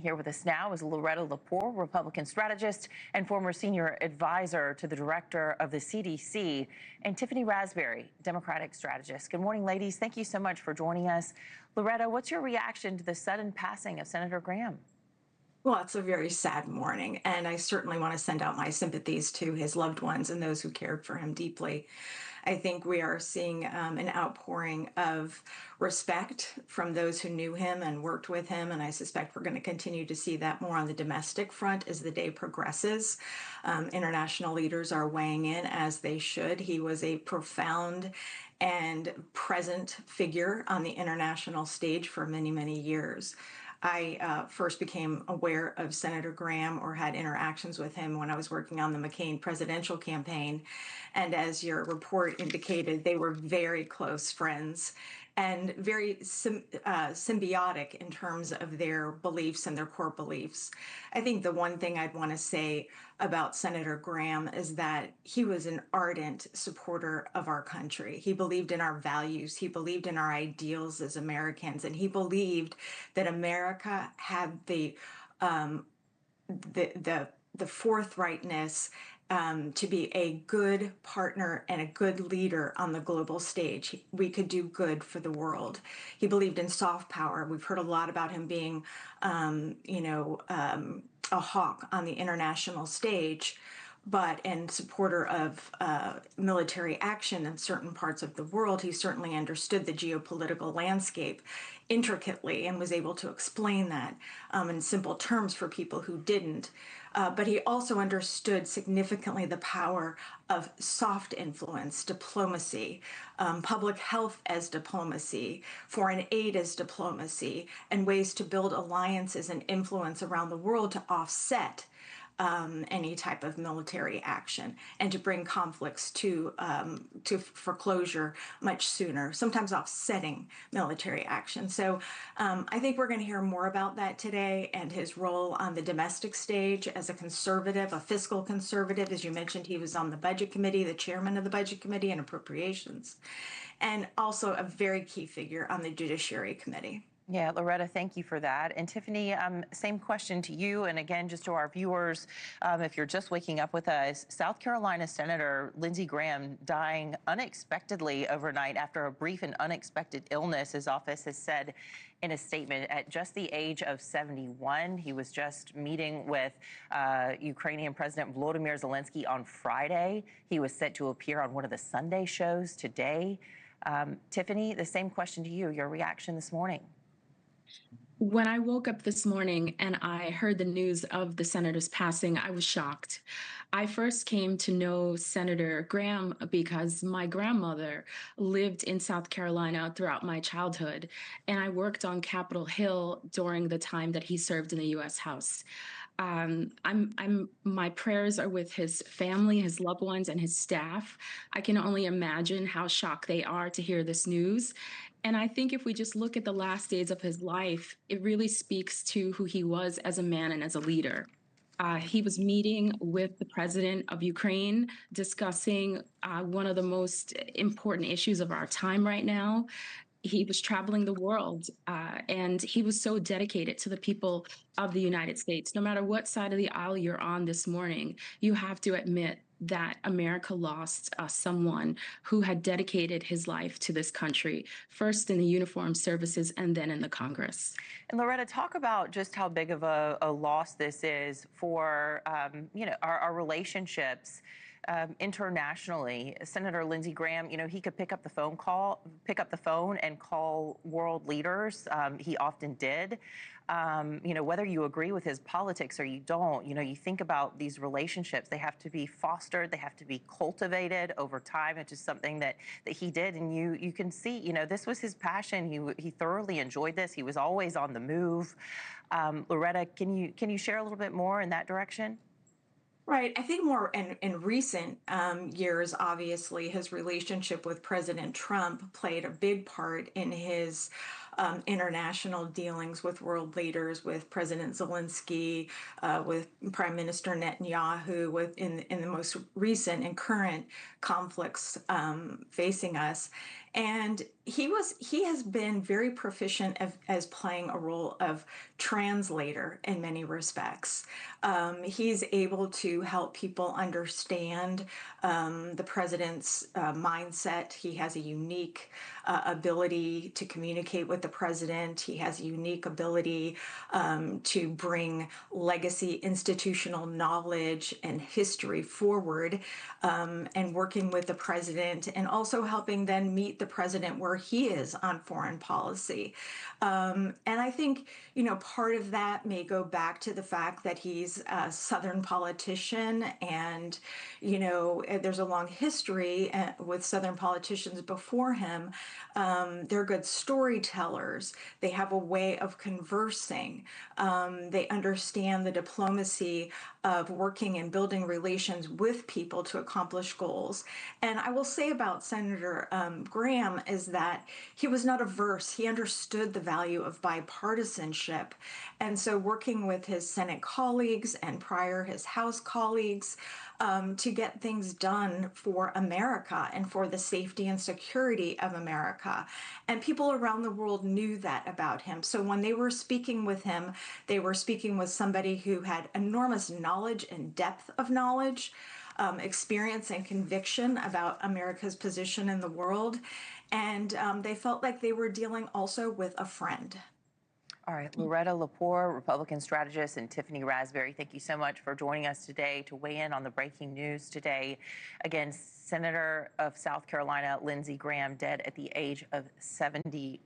Here with us now is Loretta Lepore, Republican strategist and former senior advisor to the director of the CDC, and Tiffany Raspberry, Democratic strategist. Good morning, ladies. Thank you so much for joining us. Loretta, what's your reaction to the sudden passing of Senator Graham? Well, it's a very sad morning, and I certainly want to send out my sympathies to his loved ones and those who cared for him deeply. I think we are seeing an outpouring of respect from those who knew him and worked with him, and I suspect we're going to continue to see that more on the domestic front as the day progresses. International leaders are weighing in, as they should. He was a profound and present figure on the international stage for many, many years. I first became aware of Senator Graham or had interactions with him when I was working on the McCain presidential campaign. And as your report indicated, they were very close friends and very symbiotic in terms of their beliefs and their core beliefs. I think the one thing I'd want to say about Senator Graham is that he was an ardent supporter of our country. He believed in our values. He believed in our ideals as Americans, and he believed that America had um, the forthrightness to be a good partner and a good leader on the global stage. We could do good for the world. He believed in soft power. We've heard a lot about him being, a hawk on the international stage, but in supporter of military action in certain parts of the world. He certainly understood the geopolitical landscape intricately and was able to explain that in simple terms for people who didn't. But he also understood significantly the power of soft influence, diplomacy, public health as diplomacy, foreign aid as diplomacy, and ways to build alliances and influence around the world to offset any type of military action and to bring conflicts to foreclosure much sooner, sometimes offsetting military action. So I think we're going to hear more about that today and his role on the domestic stage as a conservative, a fiscal conservative. As you mentioned, he was on the Budget Committee, the chairman of the Budget Committee and Appropriations, and also a very key figure on the Judiciary Committee. Yeah, Loretta, thank you for that. And Tiffany, same question to you. And again, just to our viewers, if you're just waking up with us, South Carolina Senator Lindsey Graham dying unexpectedly overnight after a brief and unexpected illness, his office has said in a statement, at just the age of 71. He was just meeting with Ukrainian President Volodymyr Zelensky on Friday. He was set to appear on one of the Sunday shows today. Tiffany, the same question to you, your reaction this morning. When I woke up this morning and I heard the news of the senator's passing, I was shocked. I first came to know Senator Graham because my grandmother lived in South Carolina throughout my childhood, and I worked on Capitol Hill during the time that he served in the U.S. House. My prayers are with his family, his loved ones, and his staff. I can only imagine how shocked they are to hear this news. And I think if we just look at the last days of his life, it really speaks to who he was as a man and as a leader. He was meeting with the president of Ukraine, discussing one of the most important issues of our time right now. He was traveling the world, and he was so dedicated to the people of the United States. No matter what side of the aisle you're on this morning, you have to admit that America lost someone who had dedicated his life to this country, first in the uniformed services and then in the Congress. And Loretta, talk about just how big of a loss this is for our relationships internationally. Senator Lindsey Graham, he could pick up the phone and call world leaders. He often did. Whether you agree with his politics or you don't, you think about these relationships. They have to be fostered. They have to be cultivated over time. It's just something that he did. And you can see, this was his passion. He thoroughly enjoyed this. He was always on the move. Loretta, can you share a little bit more in that direction? Right. I think more in recent years, obviously, his relationship with President Trump played a big part in his international dealings with world leaders, with President Zelensky, with Prime Minister Netanyahu, in the most recent and current conflicts facing us. And he has been very proficient as playing a role of translator in many respects. He's able to help people understand the president's mindset. He has a unique ability to communicate with the president. He has a unique ability to bring legacy institutional knowledge and history forward, and working with the president and also helping then meet the president where he is on foreign policy. And I think, part of that may go back to the fact that he's a Southern politician, and, there's a long history with Southern politicians before him. They're good storytellers. They have a way of conversing. They understand the diplomacy of working and building relations with people to accomplish goals. And I will say about Senator Graham is that he was not averse. He understood the value of bipartisanship. And so, working with his Senate colleagues and prior his House colleagues, to get things done for America and for the safety and security of America. And people around the world knew that about him. So when they were speaking with him, they were speaking with somebody who had enormous knowledge and depth of knowledge, experience and conviction about America's position in the world. And they felt like they were dealing also with a friend. All right, Loretta Lepore, Republican strategist, and Tiffany Raspberry, thank you so much for joining us today to weigh in on the breaking news today. Again, Senator of South Carolina Lindsey Graham dead at the age of 71.